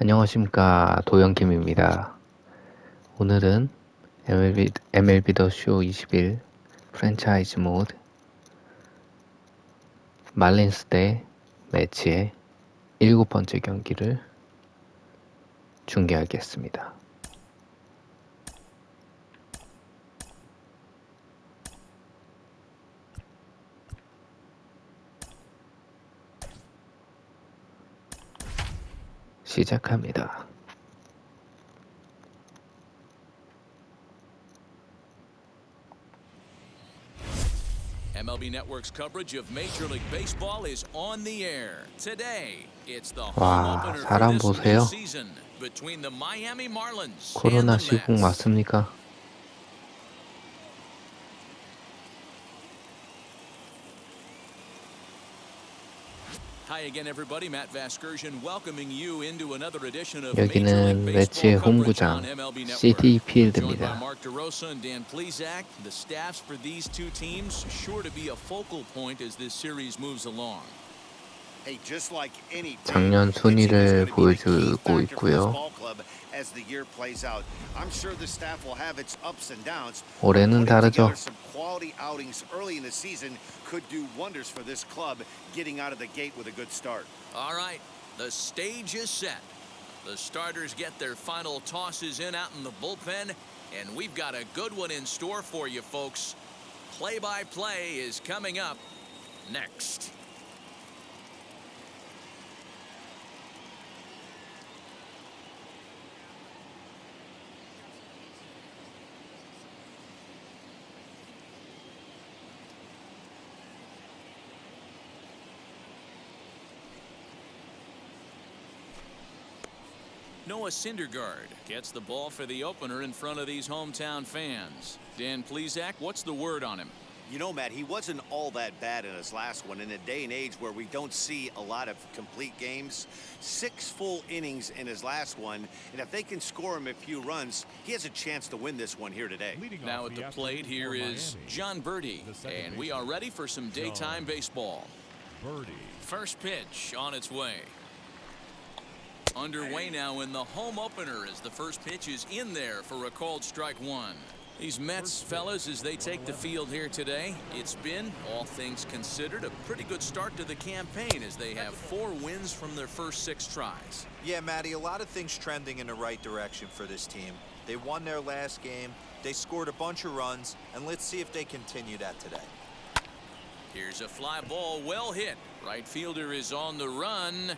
안녕하십니까 도영킴입니다. 오늘은 MLB 더 쇼 21 프랜차이즈 모드 말린스 대 매치의 7번째 경기를 중계하겠습니다. 시작합니다. MLB Network's coverage of Major League Baseball is on the air. Today, it's the home 와, opener for 사람 this new 보세요. season between the Miami Marlins and 코로나 the 시국 Mets. 맞습니까? Hi again, everybody. Matt Vasgersian welcoming you into another edition of Major 여기는 League 매치의 Baseball coverage 홈구장 on MLB Network. 시티 Joined by 필드입니다. Mark DeRosa and Dan Plesac. The staffs for these two teams sure to be a focal point as this series moves along. 작년 순위를 보여주고 있고요. 올해는 다르죠. All right, the stage is set. The starters get their final tosses in out in the bullpen, and we've got a good one in store for you folks. Play-by-play is coming up next. Noah Syndergaard gets the ball for the opener in front of these hometown fans. Dan Plesac, what's the word on him? You know, Matt, he wasn't all that bad in his last one. In a day and age where we don't see a lot of complete games, 6 full innings in his last one, and if they can score him a few runs, he has a chance to win this one here today. Now at the plate here is John Birdie, and we are ready for some daytime baseball. First pitch on its way. Underway now in the home opener as the first pitch is in there for a called strike one. These Mets fellas, as they take the field here today, it's been, all things considered, a pretty good start to the campaign as they have 4 wins from their first 6 tries. Yeah, Matty, a lot of things trending in the right direction for this team. They won their last game, they scored a bunch of runs, and let's see if they continue that today. Here's a fly ball, well hit. Right fielder is on the run.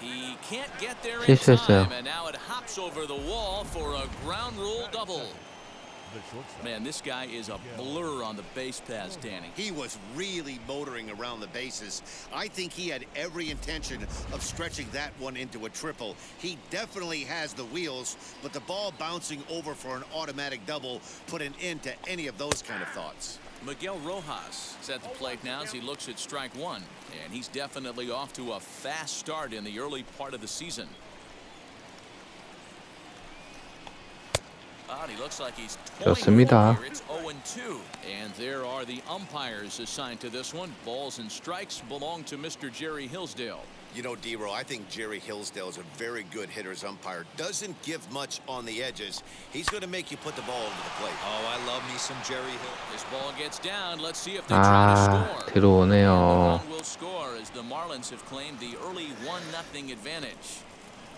He can't get there in 실수했어요. time, and now it hops over the wall for a ground rule double. Man, this guy is a blur on the base paths, Danny. He was really motoring around the bases. I think he had every intention of stretching that one into a triple. He definitely has the wheels, but the ball bouncing over for an automatic double put an end to any of those kind of thoughts. Miguel Rojas is at the plate now as he looks at strike one, and he's definitely off to a fast start in the early part of the season. He looks like he's 좋습니다. here. It's 0-2, and there are the umpires assigned to this one. Balls and strikes belong to Mr. Jerry Hillsdale. You know, D-Row, I think Jerry Hillsdale is a very good hitter's umpire. Doesn't give much on the edges. He's going to make you put the ball into the plate. Oh, I love me some Jerry Hill. This ball gets down. Let's see if they try to score. 들어오네요. One will score as the Marlins have claimed the early 1-0 advantage.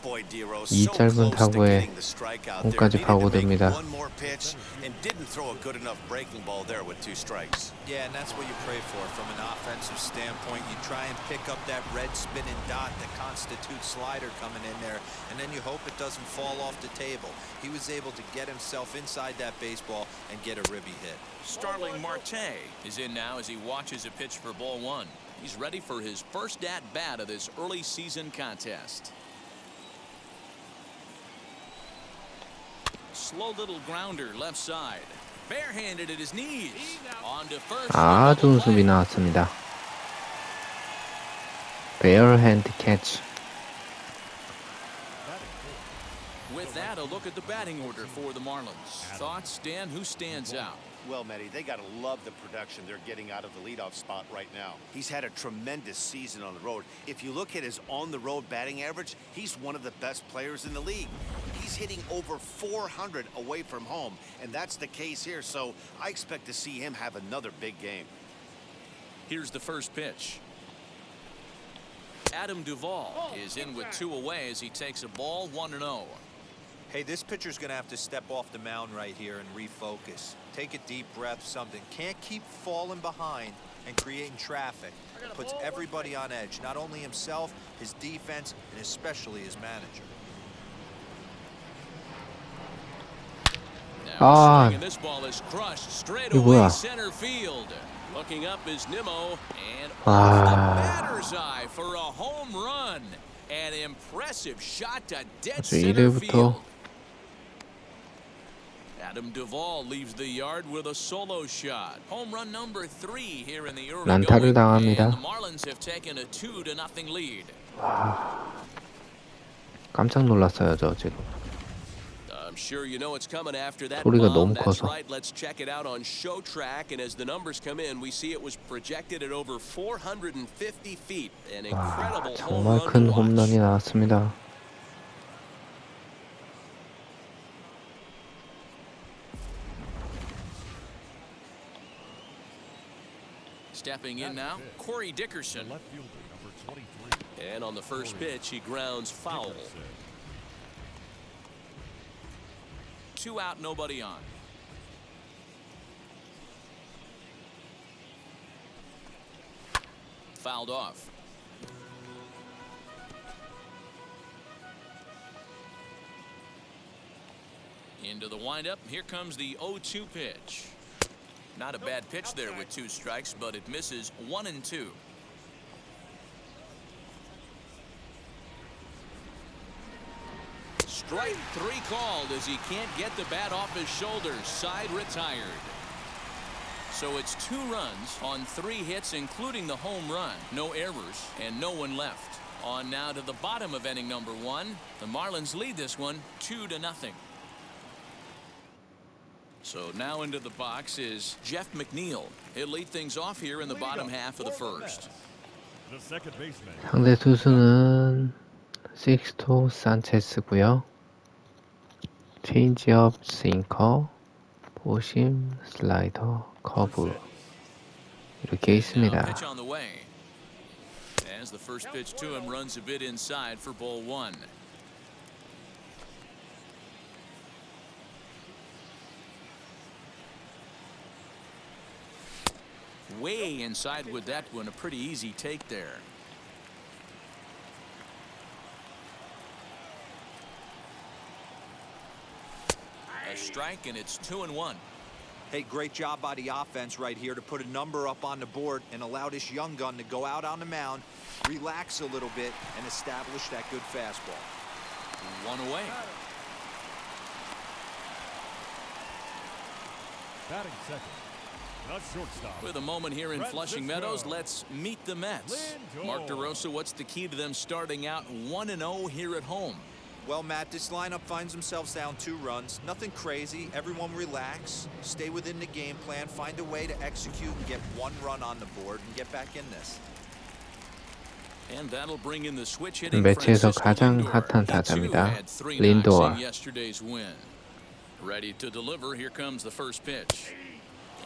Boy, D-Row, 이 so 짧은 close to 타구에 getting the strikeout there. 홈까지 Needed to make 파고듭니다. one more pitch and didn't throw a good enough breaking ball there with 2 strikes. Yeah, and that's what you pray for from an offensive standpoint. You try and pick up that red spinning dot that constitutes slider coming in there, and then you hope it doesn't fall off the table. He was able to get himself inside that baseball and get a ribby hit. Starling Marte is in now as he watches a pitch for ball 1. He's ready for his first at-bat of this early season contest. Slow little grounder left side. Barehanded at his knees. On to first. 좋은 수비 나왔습니다. Bare hand catch. with that, a look at the batting order for the Marlins. Thoughts, Dan? Who stands out? Well, Matty, they got to love the production they're getting out of the leadoff spot right now. He's had a tremendous season on the road. If you look at his on-the-road batting average, he's one of the best players in the league. He's hitting over 400 away from home, and that's the case here. So I expect to see him have another big game. Here's the first pitch. Adam Duvall is in with 2 away as he takes a ball 1-0. Hey, this pitcher's going to have to step off the mound right here and refocus. Take a deep breath, something. Can't keep falling behind and creating traffic. Puts everybody on edge, not only himself, his defense, and especially his manager. Now swing, and this ball is crushed straight 이거 away 뭐야? center field. Looking up is Nimmo, and off the batter's eye for a home run. An impressive shot to dead center field. Adam Duvall leaves the yard with a solo shot. Home run number 3 here in the early 난타를 going, 당합니다. and the Marlins have taken a 2-0 lead. 깜짝 놀랐어요, 저 지금. I'm sure you know it's coming after that 소리가 bomb. 너무 That's 커서. right. Let's check it out on Show Track. And as the numbers come in, we see it was projected at over 450 feet. An incredible home 정말 run 큰 to watch. 홈런이 나왔습니다. Stepping in now, Corey Dickerson. And on the first pitch, he grounds foul. 2 out, nobody on. Fouled off. Into the windup. Here comes the 0-2 pitch. Not a bad pitch there with 2 strikes, but it misses 1-2. Strike 3 called as he can't get the bat off his shoulders. Side retired. So it's 2 runs on 3 hits, including the home run. No errors and no one left. On now to the bottom of inning number 1. The Marlins lead this one 2-0. So now into the box is Jeff McNeil. He'll lead things off here in the bottom half of the first. 상대 투수는 식스토 산체스고요. 체인지업, 싱커, 보심, 슬라이더, 커브 이렇게 있습니다. Pitch on the way. As the first pitch to him runs a bit inside for ball 1. Way inside with that one. A pretty easy take there. A strike, and it's 2-1. Hey, great job by the offense right here to put a number up on the board and allow this young gun to go out on the mound, relax a little bit, and establish that good fastball. 1 away. Batting second. With a moment here in Flushing Meadows, let's meet the Mets. Mark DeRosa, what's the key to them starting out 1-0 here at home? Well, Matt, this lineup finds themselves down 2 runs. Nothing crazy. Everyone relax. Stay within the game plan. Find a way to execute and get 1 run on the board and get back in this. And that'll bring in the switch hitting 매치에서 Francisco 가장 Lindor. 핫한 He, too, 타자입니다. had 3 린도어. knocks in yesterday's win. Ready to deliver. Here comes the first pitch.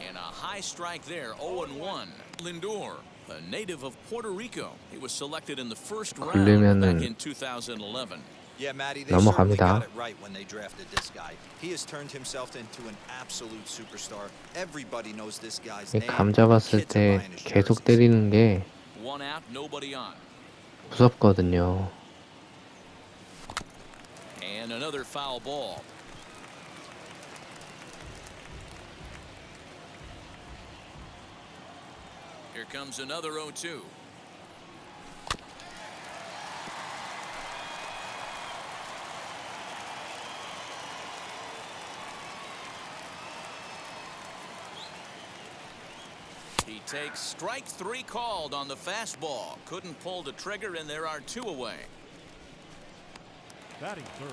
And a high strike there, 0-1. Lindor, a native of Puerto Rico. He was selected in the first round back in 2011. Yeah, Matty, they certainly 넘어갑니다. got it right when they drafted this guy. He has turned himself into an absolute superstar. Everybody knows this guy's name. 감 잡았을 Kids are 때 buying his 계속 jerseys. 때리는 게 1 out, nobody on. 무섭거든요. And another foul ball. Here comes another 0-2. He takes strike 3 called on the fastball. Couldn't pull the trigger, and there are 2 away.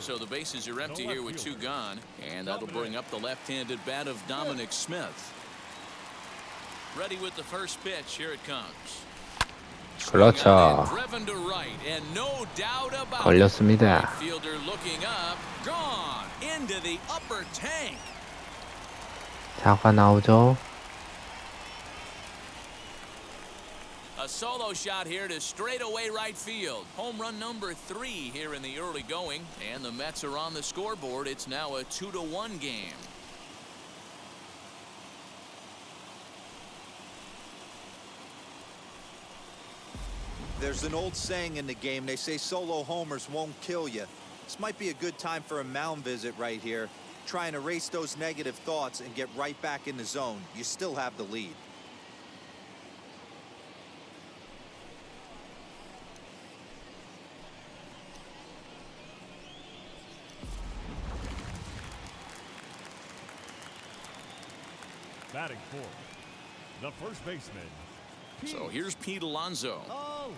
So the bases are empty here with 2 gone, and that'll bring up the left-handed bat of Dominic Smith. Ready with the first pitch. Here it comes. 그렇죠. Driven to right, and no doubt about it. 걸렸습니다. Right fielder looking up, gone into the upper tank. 사과 나오죠. A solo shot here to straightaway right field. Home run number 3 here in the early going, and the Mets are on the scoreboard. It's now a 2-1 game. There's an old saying in the game. They say solo homers won't kill you. This might be a good time for a mound visit right here. Try and erase those negative thoughts and get right back in the zone. You still have the lead. Batting fourth, the first baseman. So here's Pete Alonso.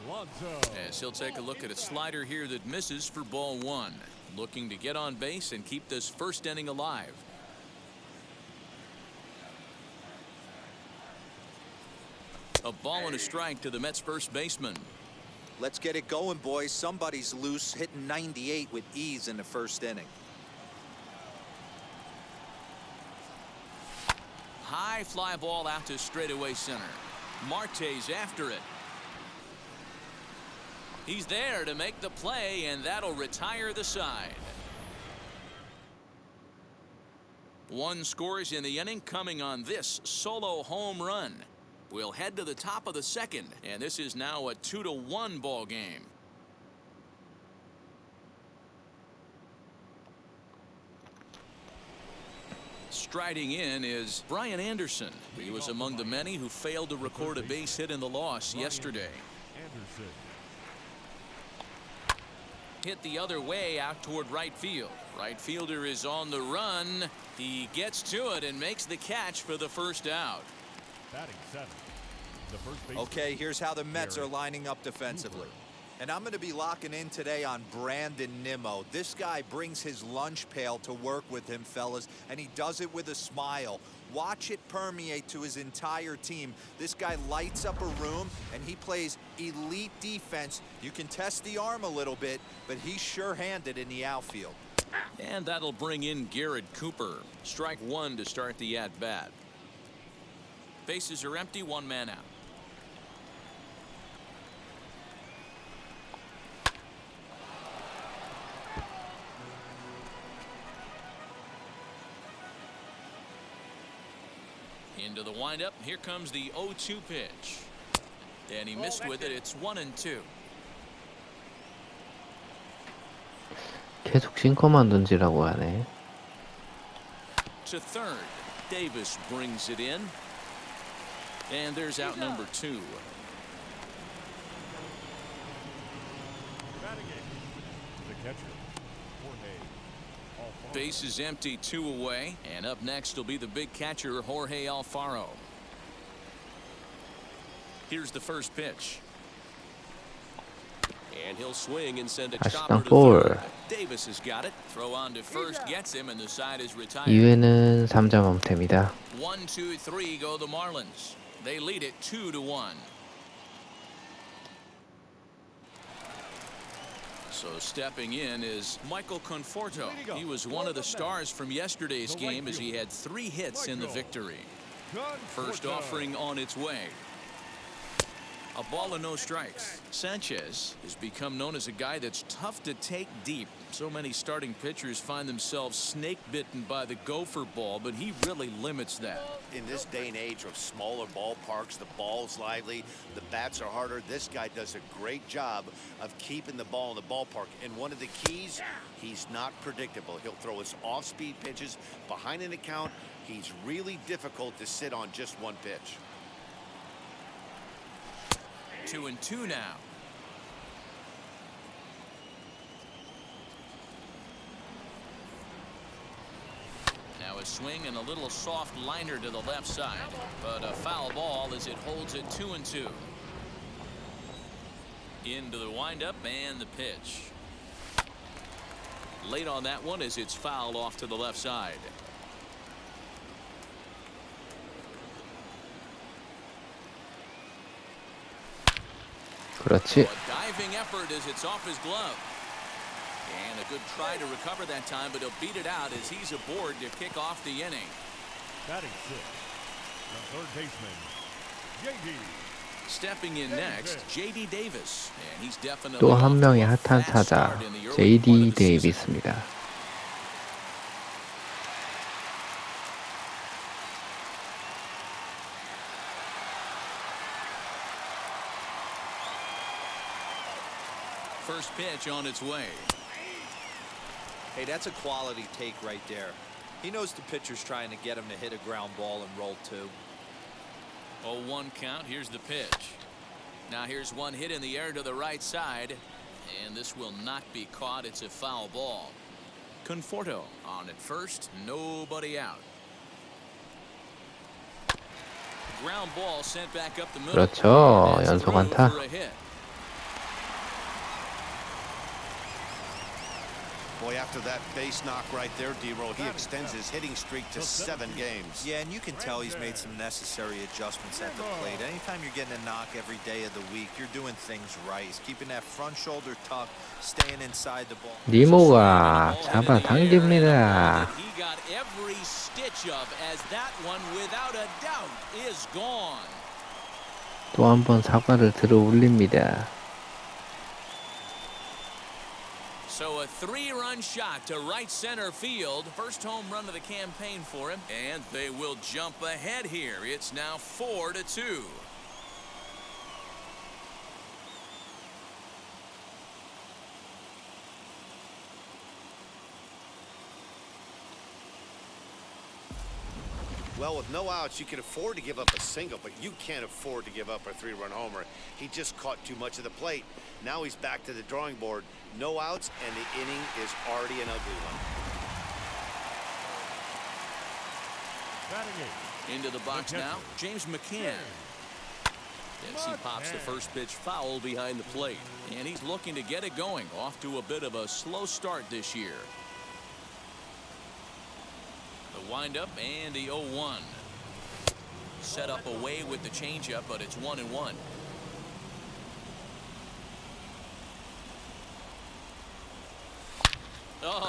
Alonso. As he'll take a look at a slider here that misses for ball 1. Looking to get on base and keep this first inning alive. A ball and a strike to the Mets first baseman. Let's get it going, boys. Somebody's loose, hitting 98 with ease in the first inning. High fly ball out to straightaway center. Marte's after it. He's there to make the play, and that'll retire the side. 1 scores in the inning coming on this solo home run. We'll head to the top of the second, and this is now a 2-1 ball game. Striding in is Brian Anderson. He was among the many who failed to record a base hit in the loss yesterday. Anderson. Hit the other way out toward right field. Right fielder is on the run. He gets to it and makes the catch for the first out. Batting seventh, the first baseman. Okay, here's how the Mets are lining up defensively. And I'm going to be locking in today on Brandon Nimmo. This guy brings his lunch pail to work with him, fellas, and he does it with a smile. Watch it permeate to his entire team. This guy lights up a room, and he plays elite defense. You can test the arm a little bit, but he's sure-handed in the outfield. And that'll bring in Garrett Cooper. Strike 1 to start the at-bat. Bases are empty, 1 man out. Into the windup. Here comes the 0-2 pitch. And he missed with it. It's 1-2. 계속 싱커만 던지라고 하네. To third. Davis brings it in. And there's out number 2. Batting eighth, the catcher, Jorge Alfaro. Base is empty, 2 away. And up next will be the big catcher, Jorge Alfaro. Here's the first pitch. And he'll swing and send a chopper to third. Davis has got it. Throw on to first gets him, and the side is retired. 2회는 3점 엄태입니다. 1, 2, 3 go the Marlins. They lead it 2-1. So stepping in is Michael Conforto. He was one of the stars from yesterday's game as he had 3 hits in the victory. First offering on its way. A ball and no strikes. Sanchez has become known as a guy that's tough to take deep. So many starting pitchers find themselves snake bitten by the gopher ball, but he really limits that. In this day and age of smaller ballparks, the ball's lively, the bats are harder. This guy does a great job of keeping the ball in the ballpark. And one of the keys, he's not predictable. He'll throw his off-speed pitches behind an account. He's really difficult to sit on just one pitch. 2-2 now. Now a swing and a little soft liner to the left side, but a foul ball as it holds it 2-2. Into the windup and the pitch. Late on that one as it's fouled off to the left side. 그렇지. A diving effort as it's off his glove. And a good try to recover that time, but he'll beat it out as he's aboard to kick off the inning. Batting six, the third baseman, J.D. Stepping in next, J.D. Davis. And he's definitely 또 한 off to 명의 a 핫한 fast 타자 start in the early part J.D. of the season. 데이비스입니다. First pitch on its way. Hey, that's a quality take right there. He knows the pitcher's trying to get him to hit a ground ball and roll two. 0-1 count. Here's the pitch. Now here's one hit in the air to the right side, and this will not be caught. It's a foul ball. Conforto on at first, nobody out. Ground ball sent back up the middle. 그렇죠. And that's 연속 through 안타. for a hit. Boy, after that base knock right there, D-Roll, he extends his hitting streak to 7 games. Yeah, and you can tell he's made some necessary adjustments at the plate. Anytime you're getting a knock every day of the week, you're doing things right. He's keeping that front shoulder tucked, staying inside the ball. 니모가 잡아당깁니다. He got every stitch of as that one without a doubt is gone. 또 한 번 사과를 들어 올립니다. So a 3-run shot to right center field. First home run of the campaign for him. And they will jump ahead here. It's now 4-2. Well, with no outs, you can afford to give up a single, but you can't afford to give up a 3-run homer. He just caught too much of the plate. Now he's back to the drawing board. No outs, and the inning is already an ugly one. Batting eight, Into the box now, James Mccann. As he pops the first pitch foul behind the plate. And he's looking to get it going. Off to a bit of a slow start this year. The windup and the 0-1. Set up away with the changeup, but it's 1-1.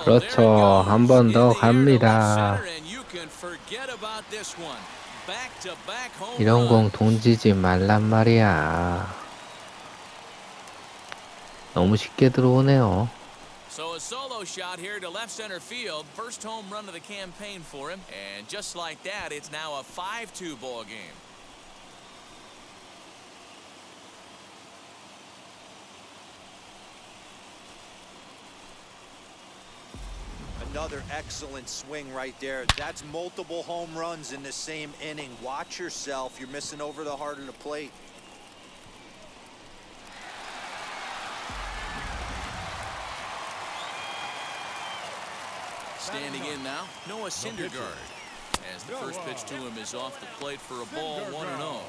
그렇죠. 한 번 더 갑니다. 이런 공 던지지 말란 말이야. 너무 쉽게 들어오네요. So a solo shot here to left center field. First home run of the campaign for him. And just like that, it's now a 5-2 ball game. Another excellent swing right there. That's multiple home runs in the same inning. Watch yourself. You're missing over the heart of the plate. Standing in now, Noah Syndergaard. As the first pitch to him is off the plate for a ball, 1-0.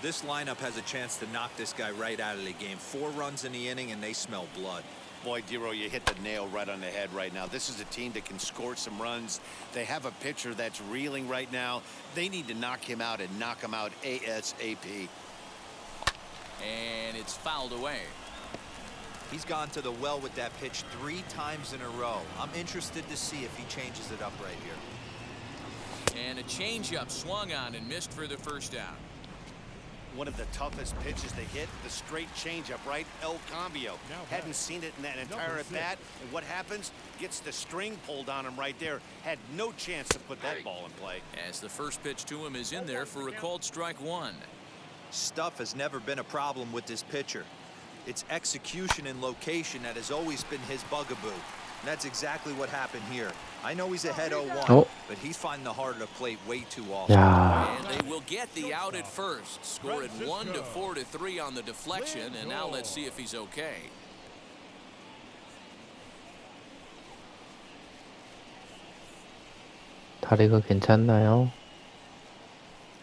This lineup has a chance to knock this guy right out of the game. 4 runs in the inning, and they smell blood. Boy, Dero, you hit the nail right on the head right now. This is a team that can score some runs. They have a pitcher that's reeling right now. They need to knock him out and knock him out ASAP. And it's fouled away. He's gone to the well with that pitch 3 times in a row. I'm interested to see if he changes it up right here. And a changeup swung on and missed for the first out. One of the toughest pitches to hit, the straight changeup, right? El Cambio. Hadn't seen it in that entire at bat. And what happens? Gets the string pulled on him right there. Had no chance to put that ball in play. As the first pitch to him is in there for a called strike 1. Stuff has never been a problem with this pitcher. It's execution and location that has always been his bugaboo. And that's exactly what happened here. I know he's ahead 0-1, but he's finding the heart of the plate way too often. 야, And they will get the out at first. Score it 1-4-3 on the deflection. And now let's see if he's okay. 다리가 괜찮나요?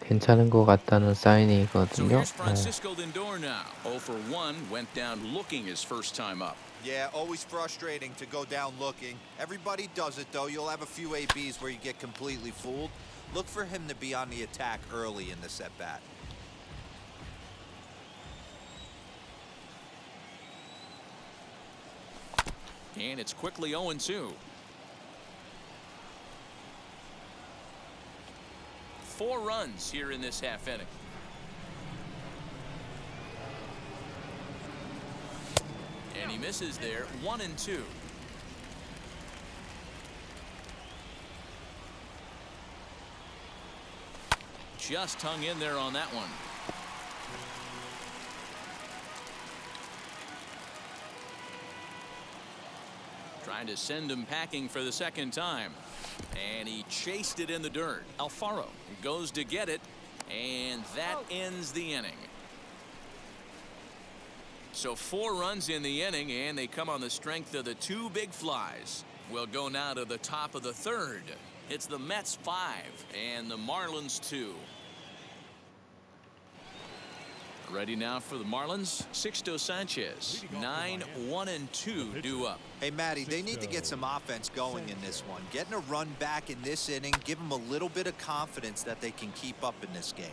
괜찮은 것 같다는 So 사인이거든요. here's Francisco Lindor now. 0 for 1, went down looking his first time up. Yeah, always frustrating to go down looking. Everybody does it, though. You'll have a few ABs where you get completely fooled. Look for him to be on the attack early in this at-bat. And it's quickly 0-2. 4 runs here in this half inning. And he misses there, 1-2. Just hung in there on that one. Trying to send him packing for the second time. And he chased it in the dirt. Alfaro goes to get it. And that ends the inning. So 4 runs in the inning, and they come on the strength of the 2 big flies. We'll go now to the top of the 3rd. It's the Mets 5 and the Marlins 2. Ready now for the Marlins. Sixto Sanchez, 9-1-2 due up. Hey, Matty, they need to get some offense going in this one. Getting a run back in this inning, give them a little bit of confidence that they can keep up in this game.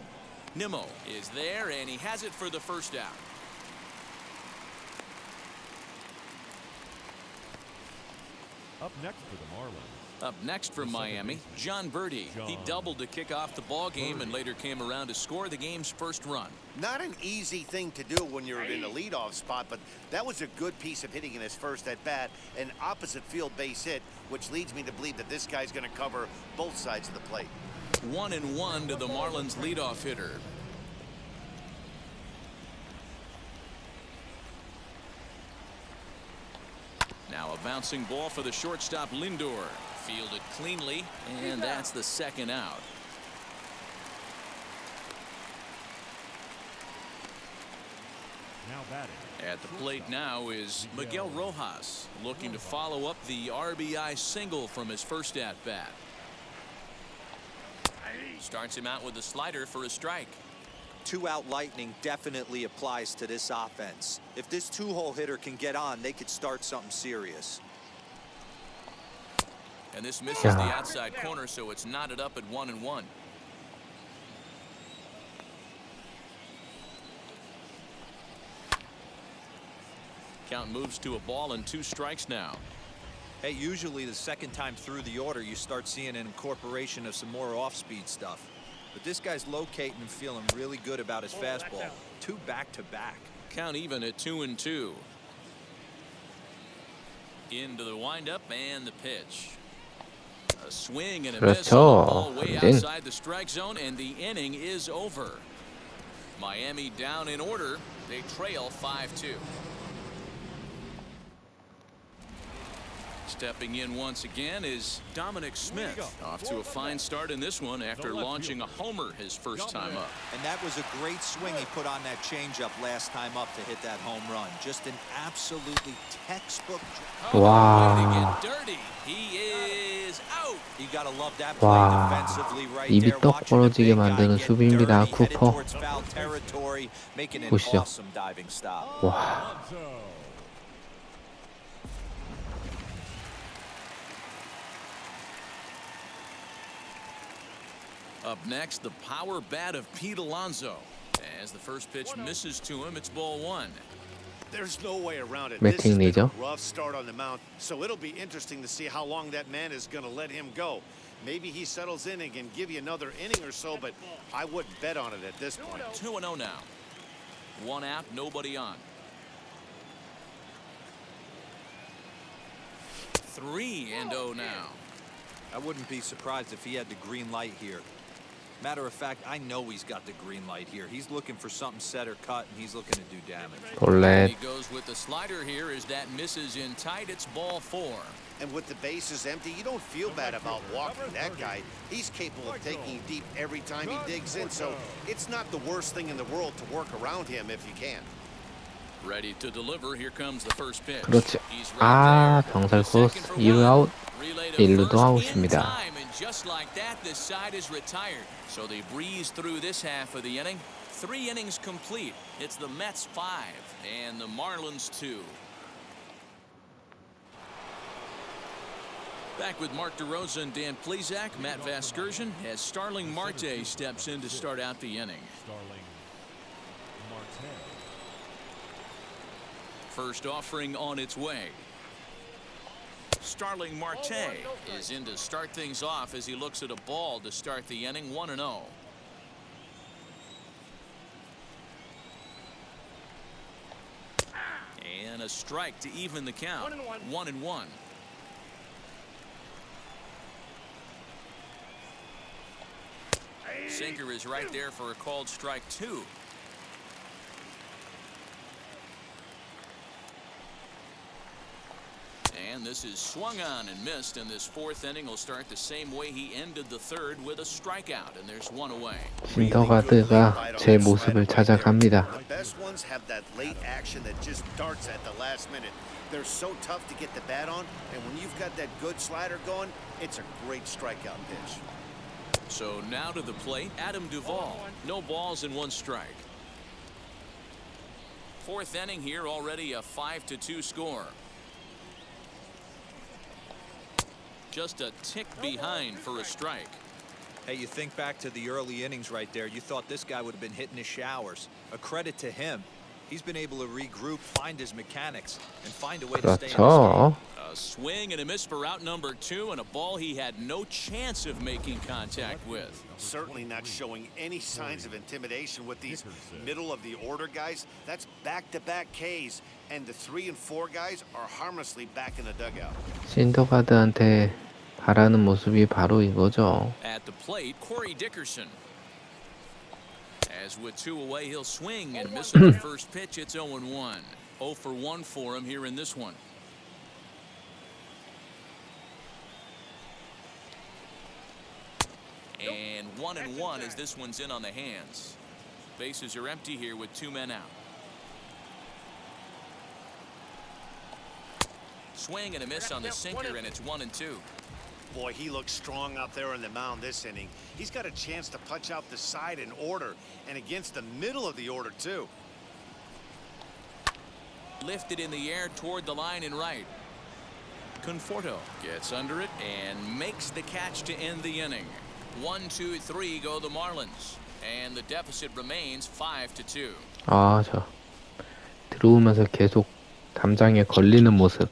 Nimmo is there, and he has it for the first out. Up next for the Marlins. Up next from Miami, John Birdie. He doubled to kick off the ball game and later came around to score the game's first run. Not an easy thing to do when you're in the leadoff spot, but that was a good piece of hitting in his first at bat, an opposite field base hit, which leads me to believe that this guy's going to cover both sides of the plate. 1-1 to the Marlins leadoff hitter. Now a bouncing ball for the shortstop Lindor. Fielded cleanly, and that's the second out. Now batting. At the plate now is Miguel Rojas, looking to follow up the RBI single from his first at-bat. Starts him out with a slider for a strike. 2-out lightning definitely applies to this offense. If this 2-hole hitter can get on, they could start something serious. And this misses the outside corner, so it's knotted up at 1-1. Count moves to a ball and 2 strikes now. Hey, usually the second time through the order, you start seeing an incorporation of some more off-speed stuff. But this guy's locating and feeling really good about his fastball. 2 back-to-back. Count even at 2-2. Into the windup and the pitch. A swing and a miss. Ball way outside the strike zone, and the inning is over. Miami down in order. They trail 5-2. Stepping in once again is Dominic Smith. Off to a fine start in this one after launching a homer his first time up. And that was a great swing he put on that changeup last time up to hit that home run. Just an absolutely textbook. Wow. To get dirty. He is out. You gotta love that play defensively right 입이 there. 떡 벌어지게 만드는 수비입니다. 쿠퍼. 보시죠. 와. Up next, the power bat of Pete Alonso. As the first pitch misses to him, it's ball 1. There's no way around it. This has been a rough start on the mound, so it'll be interesting to see how long that man is going to let him go. Maybe he settles in and can give you another inning or so, but I wouldn't bet on it at this point. 2-0 now. 1 out, nobody on. 3-0 now. I wouldn't be surprised if he had the green light here. Matter of fact, I know he's got the green light here. He's looking for something set or cut, and he's looking to do damage. 볼넷. He goes with the slider here as that misses in tight. It's ball 4. And with the bases empty, you don't feel bad about walking that guy. He's capable of taking deep every time he digs in, so it's not the worst thing in the world to work around him if you can. Ready to deliver. Here comes the first pitch. 그렇지. 아, 병살 코스 2루 아웃. 1루도 아웃입니다. Just like that, this side is retired. So they breeze through this half of the inning. 3 innings complete. It's the Mets 5 and the Marlins 2. Back with Mark DeRosa and Dan Plesac, Matt Vasgersian, as Starling Marte steps in to start out the inning. Starling Marte. First offering on its way. Starling Marte is in to start things off as he looks at a ball to start the inning, 1-0. And a strike to even the count, 1-1. Sinker is right there for a called strike 2. And this is swung on and missed, and this fourth inning will start the same way he ended the third, with a strikeout, and there's one away. 신더가드가 제 모습을 찾아갑니다. The best ones have that late action that just darts at the last minute. They're so tough to get the bat on, and when you've got that good slider going, it's a great strikeout pitch. So now to the plate, Adam Duvall. No balls and 1 strike. Fourth inning here, already a 5-2 score. Just a tick behind for a strike. Hey, you think back to the early innings right there. You thought this guy would have been hitting his showers. A credit to him. He's been able to regroup, find his mechanics, and find a way to stay in this 그렇죠. game. A swing and a miss for out number 2, and a ball he had no chance of making contact with. Certainly not showing any signs of intimidation with these middle of the order guys. That's back-to-back Ks, and the 3 and 4 guys are harmlessly back in the dugout. 신더가드한테 바라는 모습이 바로 이거죠. At the plate, Corey Dickerson. As with 2 away, he'll swing and miss on the first pitch. It's 0-1. 0 for 1 for him here in this one. And 1-1 as this one's in on the hands. Bases are empty here with 2 men out. Swing and a miss on the sinker, and it's 1-2. Boy, he looks strong out there on the mound this inning. He's got a chance to punch out the side in order, and against the middle of the order, too. Lifted in the air toward the line and right. Conforto gets under it and makes the catch to end the inning. 1-2-3 go the Marlins, and the deficit remains 5-2. 아, 저 들어오면서 계속 담장에 걸리는 모습.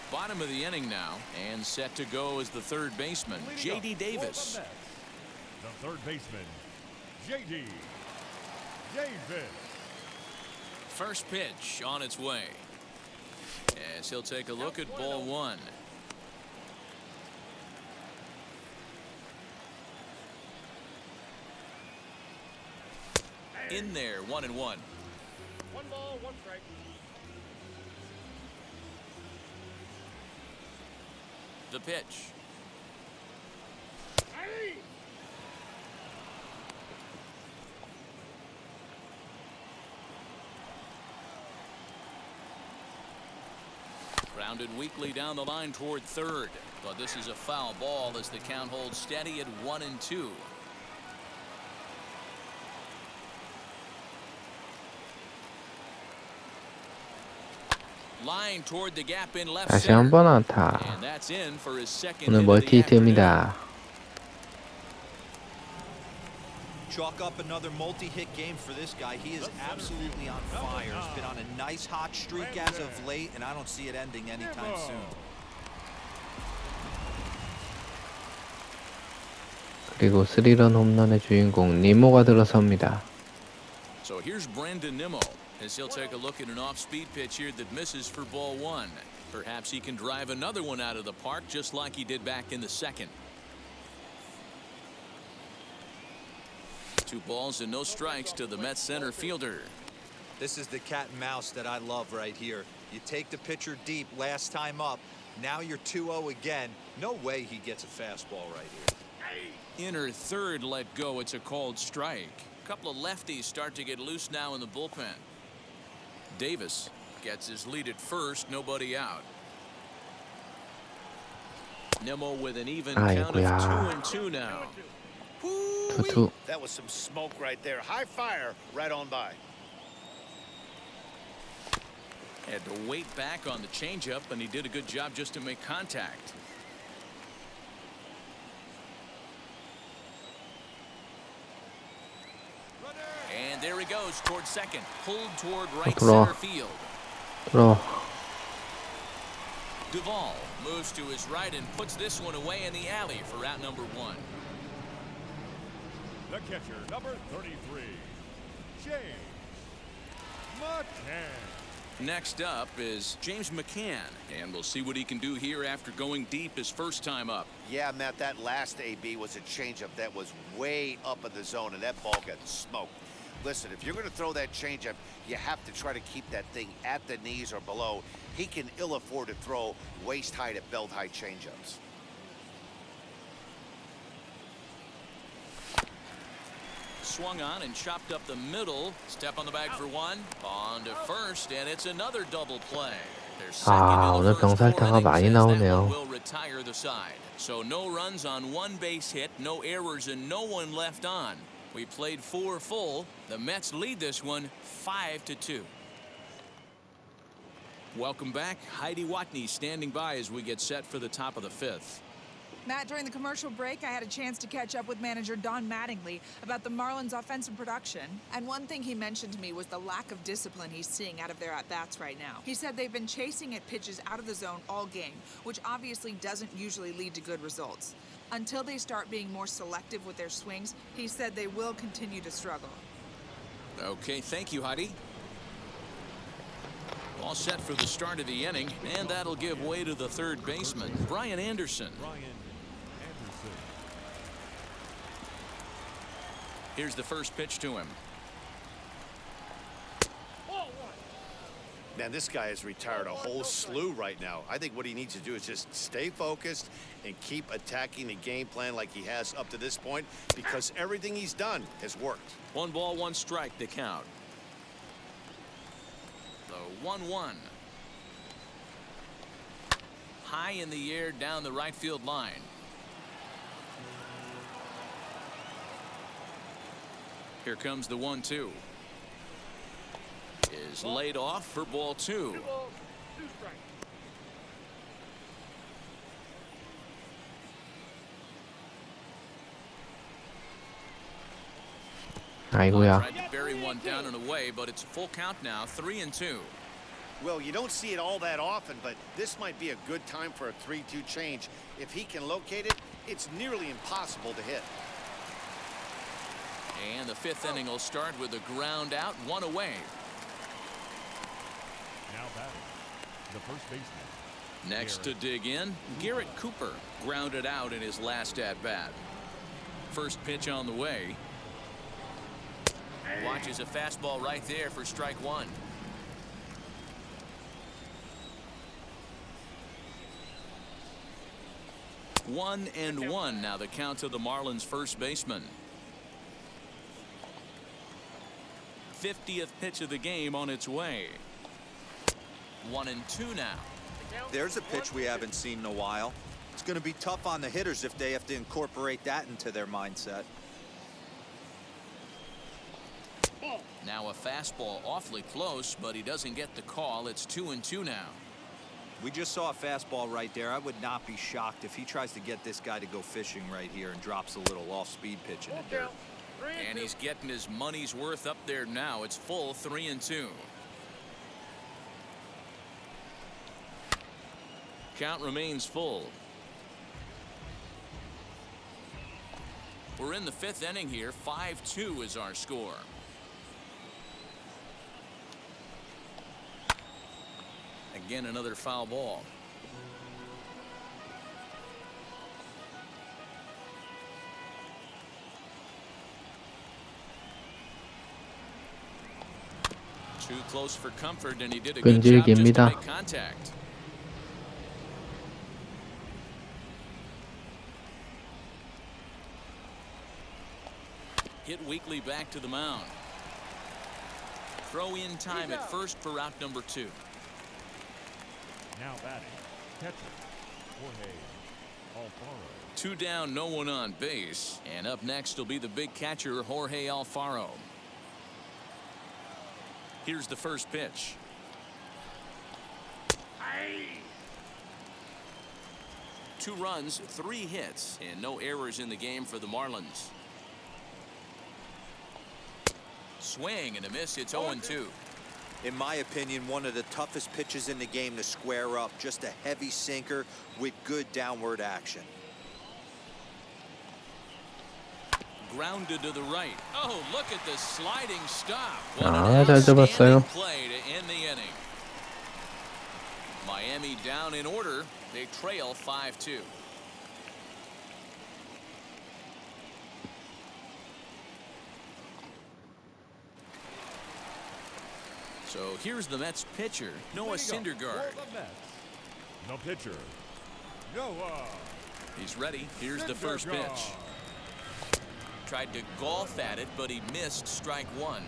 Bottom of the inning now, and set to go is the third baseman, J.D. Davis. The third baseman, J.D. Davis. First pitch on its way, as he'll take a look at ball 1. In there, 1-1. 1 ball, 1 strike. The pitch. Grounded weakly down the line toward third, but this is a foul ball as the count holds steady at 1-2. Line toward the gap in left 다시 center. 한번 안타. And that's in for his second 오늘 hit of the afternoon. 멀티히트입니다. Chalk up another multi-hit game for this guy. He is absolutely on fire. He's been on a nice hot streak as of late, and I don't see it ending anytime soon. 그리고 3런 홈런의 주인공 니모가 들어섭니다. So here's Brandon Nimmo as he'll take a look at an off-speed pitch here that misses for ball 1. Perhaps he can drive another one out of the park just like he did back in the second. 2 balls and no strikes to the Mets center fielder. This is the cat and mouse that I love right here. You take the pitcher deep last time up. Now you're 2-0 again. No way he gets a fastball right here. Inner third let go. It's a called strike. A couple of lefties start to get loose now in the bullpen. Davis gets his lead at first. Nobody out. Nimmo with an even count of 아이고야. 2-2 now. 투투. That was some smoke right there. High fire right on by. Had to wait back on the changeup, and he did a good job just to make contact. And there he goes toward second, pulled toward right center field. Duvall moves to his right and puts this one away in the alley for out number 1. The catcher, number 33, James Mccann. Next up is James Mccann, and we'll see what he can do here after going deep his first time up. Yeah, Matt, that last AB was a changeup that was way up in the zone, and that ball got smoked. Listen, if you're going to throw that changeup, you have to try to keep that thing at the knees or below. He can ill afford to throw waist-high to belt-high changeups. Swung on and chopped up the middle. Step on the bag for 1. On to first, and it's another double play. 오늘 병살타가 많이 나오네요. Will retire the side. So no runs on 1 base hit, no errors, and no one left on. We played 4 full. The Mets lead this one 5-2. Welcome back. Heidi Watney standing by as we get set for the top of the 5th. Matt, during the commercial break, I had a chance to catch up with manager Don Mattingly about the Marlins' offensive production. And one thing he mentioned to me was the lack of discipline he's seeing out of their at-bats right now. He said they've been chasing at pitches out of the zone all game, which obviously doesn't usually lead to good results. Until they start being more selective with their swings, he said they will continue to struggle. Okay, thank you, Heidi. All set for the start of the inning, and that'll give way to the third baseman, Brian Anderson. Here's the first pitch to him. Man, this guy has retired a whole slew right now. I think what he needs to do is just stay focused and keep attacking the game plan like he has up to this point, because everything he's done has worked. 1 ball, 1 strike, the count. The 1-1. High in the air down the right field line. Here comes the 1-2. Is laid off for ball 2. 아이고야. Tried to bury one down and away, but it's full count now, 3-2. Well, you don't see it all that often, but this might be a good time for a 3-2 change. If he can locate it, it's nearly impossible to hit. And the 5th inning will start with a ground out, 1 away. Now batting, the first baseman. Next to dig in, Garrett Cooper grounded out in his last at-bat. First pitch on the way. Watches a fastball right there for strike 1. One and 1 now the count to the Marlins first baseman. 50th pitch of the game on its way. 1-2 now. There's a pitch we haven't seen in a while. It's going to be tough on the hitters if they have to incorporate that into their mindset. Now a fastball awfully close, but he doesn't get the call. It's 2-2 now. We just saw a fastball right there. I would not be shocked if he tries to get this guy to go fishing right here and drops a little off-speed pitch in the dirt. And he's getting his money's worth up there now. It's full 3-2. Count remains full. We're in the 5th inning here. 5-2 is our score. Again, another foul ball. Too close for comfort, and he did a good job just to make contact. Hit weakly back to the mound. Throw in time at first for out number 2. Now batting, catcher, Jorge Alfaro. 2 down, no one on base. And up next will be the big catcher, Jorge Alfaro. Here's the first pitch. 2 runs, 3 hits, and no errors in the game for the Marlins. Swing and a miss. It's 0-2. In my opinion, one of the toughest pitches in the game to square up. Just a heavy sinker with good downward action. Grounded to the right. Oh, look at the sliding stop. 잘 잡았어요. Play to end the inning. Miami down in order. They trail 5-2. So here's the Mets pitcher, Noah Syndergaard. No pitcher. Noah. He's ready. Here's the first pitch. Tried to golf at it, but he missed strike 1.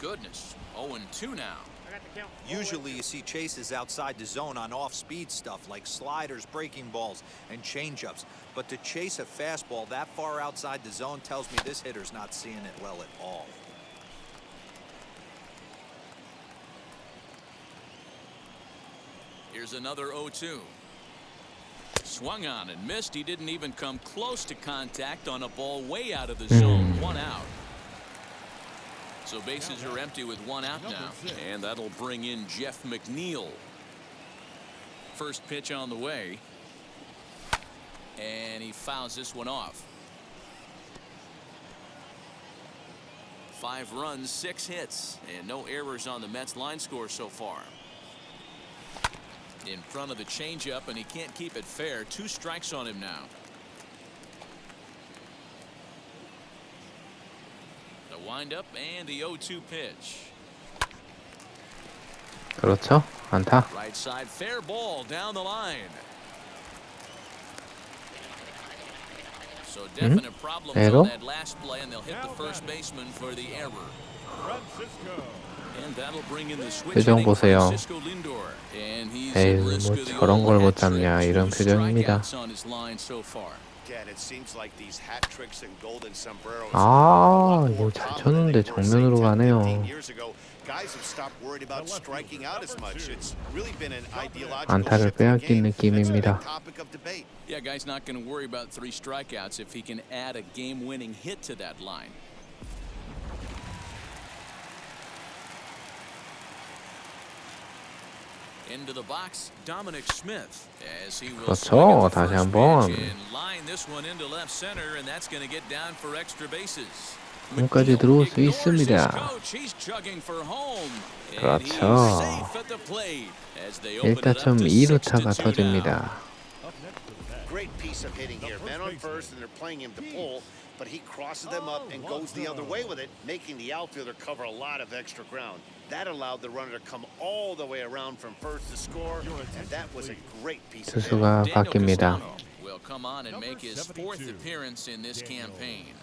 Goodness, 0-2 now. Usually you see chases outside the zone on off-speed stuff like sliders, breaking balls, and changeups. But to chase a fastball that far outside the zone tells me this hitter's not seeing it well at all. Here's another 0-2. Swung on and missed. He didn't even come close to contact on a ball way out of the zone. 1 out. So bases are empty with 1 out now. And that'll bring in Jeff McNeil. First pitch on the way. And he fouls this one off. 5 runs, 6 hits, and no errors on the Mets line score so far. In front of the changeup, and he can't keep it fair. 2 strikes on him now. The windup and the 0-2 pitch. 그렇죠. 안타. Right side fair ball down the line. So definite problems 에러? on that last play, and they'll hit the first baseman for the error. And that'll bring in the switch 표정 보세요. Francisco Lindor. And he's 에이, at risk 뭐 of the 저런 걸 못 old hat 잡냐 trick. 이런 2 표정입니다. strikeouts on his line so far. Again, it seems like these hat tricks and golden sombreros 이거 잘 쳤는데 정면으로 가네요. Guys have stopped worried about striking out as much. It's really been an ideological 안타를 shift in the 빼앗긴 game. 느낌입니다. It's a big topic of debate. Yeah, guy's not going to worry about 3 strikeouts if he can add a game-winning hit to that line. Into the box, Dominic Smith, as he will swing 그렇죠. at the 다시 first 한번. pitch and line this one into left center, and that's going to get down for extra bases. 홈까지 들어올 수 Ignores his 있습니다. coach. He's chugging for home. And 그렇죠. he's safe at the plate as they open it up to 1타점 2루타가 6-2 now. 터집니다. Great piece of hitting here. Man on first, and they're playing him to pull, but he crosses them up and goes the other way with it, making the outfielder cover a lot of extra ground. That allowed the runner to come all the way around from first to score, and that was a great piece of hitting. 투수가 바뀝니다. Will come on and make his 4th appearance in this campaign.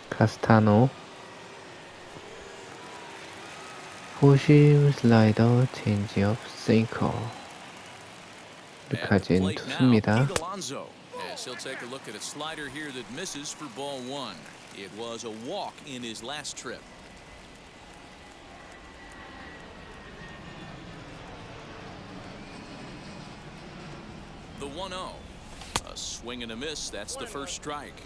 카스타노. 포심 슬라이더 체인지업 싱커. 가진 투수입니다. Pete Alonso, as he'll take a look at a slider here that misses for ball 1. It was a walk in his last trip. The 1-0. A swing and a miss. That's the first strike.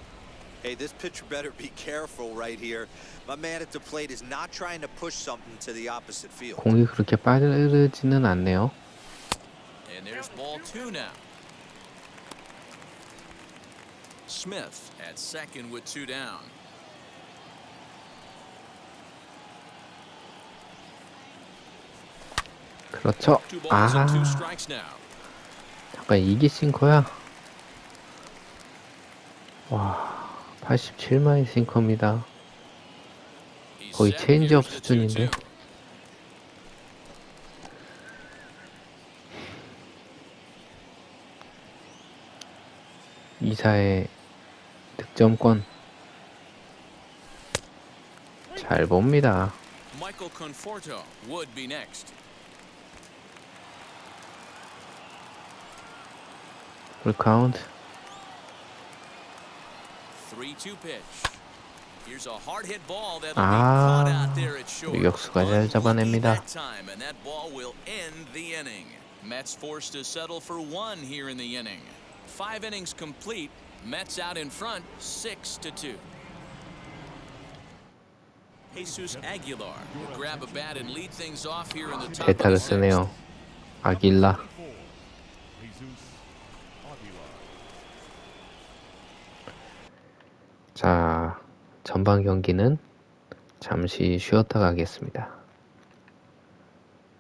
Hey, this pitcher better be careful right here. My man at the plate is not trying to push something to the opposite field. 공이 그렇게 빠르지는 않네요. And there's ball 2 now. Smith at second with 2 down. 그렇죠. 2 balls and 2 아, strikes now. 잠깐 이게 싱커야? 와, 87마일 싱커입니다. He's 거의 set. 체인지업 Here's the 수준인데. 2-2. 이사의 득점권 잘 봅니다. Michael Conforto would be next. 풀 카운트. 3-2 pitch. Here's a hard hit ball that'll be caught out there at short. 유격수가 잘 잡아냅니다. That time, and that ball will end the inning. Mets forced to settle for one here in the inning. 5 innings complete. Mets out in front, 6-2. Jesus Aguilar will grab a bat and lead things off here in the top of 대타를 the sixth. 쓰네요. 아길라. 자, 전반 경기는 잠시 쉬었다 가겠습니다.